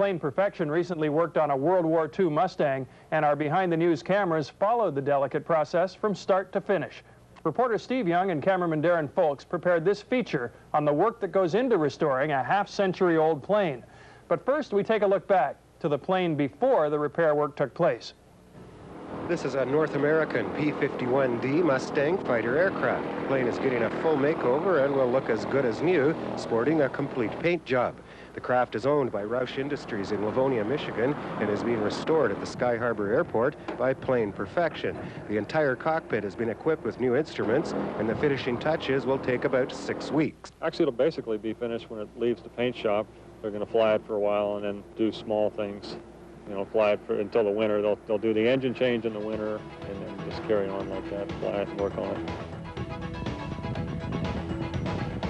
Plane Perfection recently worked on a World War II Mustang, and our behind-the-news cameras followed the delicate process from start to finish. Reporter Steve Young and cameraman Darren Folks prepared this feature on the work that goes into restoring a half-century-old plane. But first, we take a look back to the plane before the repair work took place. This is a North American P-51D Mustang fighter aircraft. The plane is getting a full makeover and will look as good as new, sporting a complete paint job. The craft is owned by Roush Industries in Livonia, Michigan, and is being restored at the Sky Harbor Airport by Plane Perfection. The entire cockpit has been equipped with new instruments, and the finishing touches will take about 6 weeks. Actually, it'll basically be finished when it leaves the paint shop. They're going to fly it for a while and then do small things. You know, fly it until the winter. They'll do the engine change in the winter and then just carry on like that, fly it and work on it.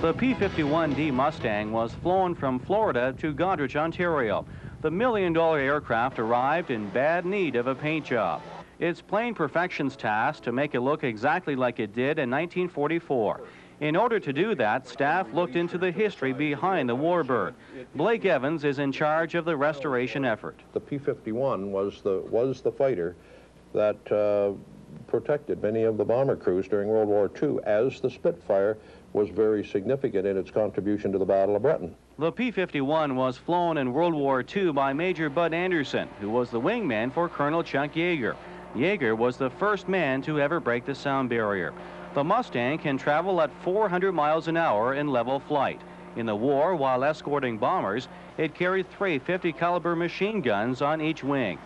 The P-51D Mustang was flown from Florida to Goderich, Ontario. The million-dollar aircraft arrived in bad need of a paint job. It's Plane Perfection's task to make it look exactly like it did in 1944. In order to do that, staff looked into the history behind the Warbird. Blake Evans is in charge of the restoration effort. The P-51 was the fighter that protected many of the bomber crews during World War II, as the Spitfire was very significant in its contribution to the Battle of Britain. The P-51 was flown in World War II by Major Bud Anderson, who was the wingman for Colonel Chuck Yeager. Yeager was the first man to ever break the sound barrier. The Mustang can travel at 400 miles an hour in level flight. In the war, while escorting bombers, it carried 3 50-caliber machine guns on each wing.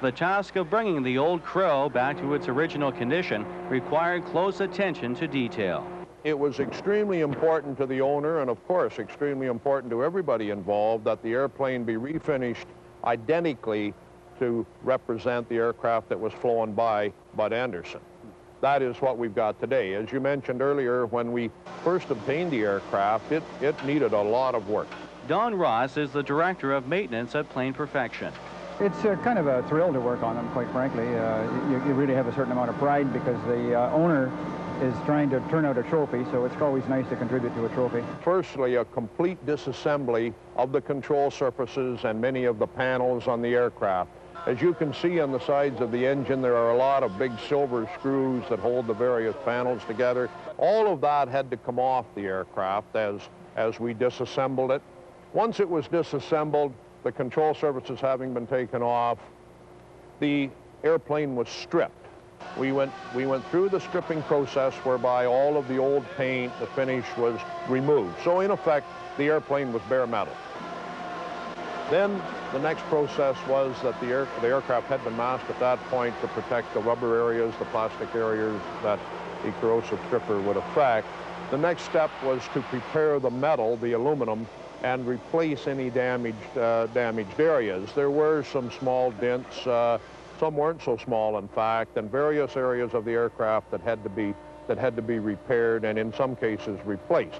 The task of bringing the old Crow back to its original condition required close attention to detail. It was extremely important to the owner, and of course extremely important to everybody involved, that the airplane be refinished identically to represent the aircraft that was flown by Bud Anderson. That is what we've got today. As you mentioned earlier, when we first obtained the aircraft, it needed a lot of work. Don Ross is the director of maintenance at Plane Perfection. It's kind of a thrill to work on them, quite frankly. You really have a certain amount of pride because the owner is trying to turn out a trophy, so it's always nice to contribute to a trophy. Firstly, a complete disassembly of the control surfaces and many of the panels on the aircraft. As you can see on the sides of the engine, there are a lot of big silver screws that hold the various panels together. All of that had to come off the aircraft as we disassembled it. Once it was disassembled, the control surfaces having been taken off, the airplane was stripped. We went through the stripping process whereby all of the old paint, the finish was removed. So in effect, the airplane was bare metal. Then the next process was that the aircraft had been masked at that point to protect the rubber areas, the plastic areas that the corrosive stripper would affect. The next step was to prepare the metal, the aluminum, and replace any damaged areas. There were some small dents, some weren't so small in fact, and various areas of the aircraft that had to be repaired and in some cases replaced.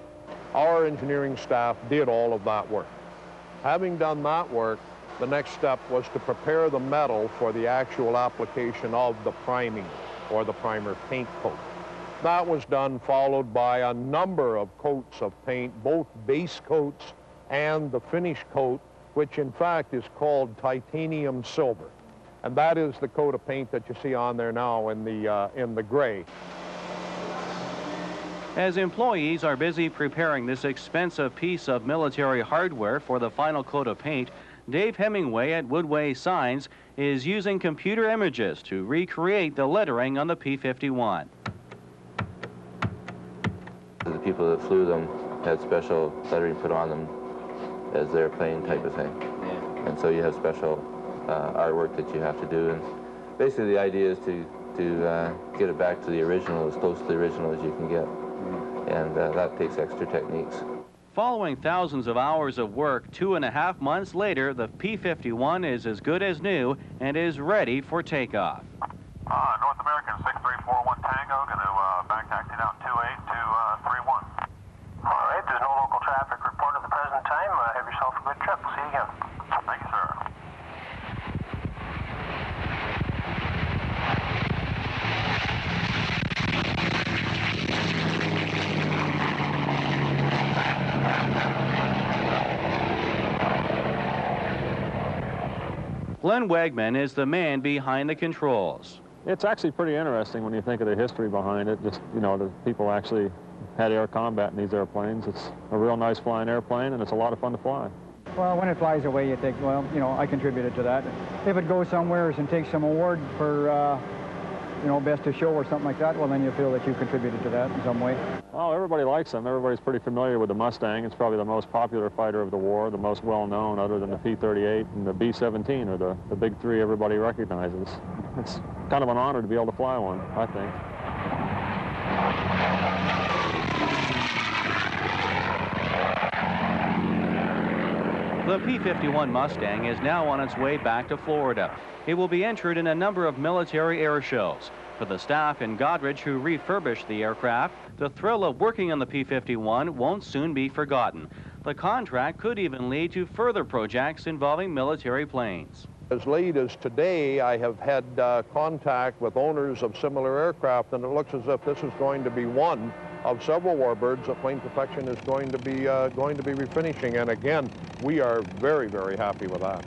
Our engineering staff did all of that work. Having done that work, the next step was to prepare the metal for the actual application of the priming or the primer paint coat. That was done followed by a number of coats of paint, both base coats and the finish coat, which in fact is called titanium silver. And that is the coat of paint that you see on there now in the gray. As employees are busy preparing this expensive piece of military hardware for the final coat of paint, Dave Hemingway at Woodway Signs is using computer images to recreate the lettering on the P-51. The people that flew them had special lettering put on them as their plane type of thing. Yeah. And so you have special artwork that you have to do. And basically the idea is to get it back to the original, as close to the original as you can get. And that takes extra techniques. Following thousands of hours of work, 2.5 months later, the P-51 is as good as new and is ready for takeoff. North American 6341 Tango, going to back taxi down 28 to 31. All right, there's no local traffic report at the present time. Have yourself a good trip. See you again. Thank you, sir. Glenn Wegman is the man behind the controls. It's actually pretty interesting when you think of the history behind it. Just, you know, the people actually had air combat in these airplanes. It's a real nice flying airplane, and it's a lot of fun to fly. Well, when it flies away, you think, well, you know, I contributed to that. If it goes somewhere and takes some award for, you know, best of show or something like that, well, then you feel that you contributed to that in some way. Oh, everybody likes them. Everybody's pretty familiar with the Mustang. It's probably the most popular fighter of the war, the most well-known, other than the P-38 and the B-17 are the big three everybody recognizes. It's kind of an honor to be able to fly one, I think. The P-51 Mustang is now on its way back to Florida. It will be entered in a number of military air shows. For the staff in Goderich who refurbished the aircraft, the thrill of working on the P-51 won't soon be forgotten. The contract could even lead to further projects involving military planes. As late as today, I have had contact with owners of similar aircraft, and it looks as if this is going to be one of several warbirds that Plane Protection is going to be refinishing. And again, we are very, very happy with that.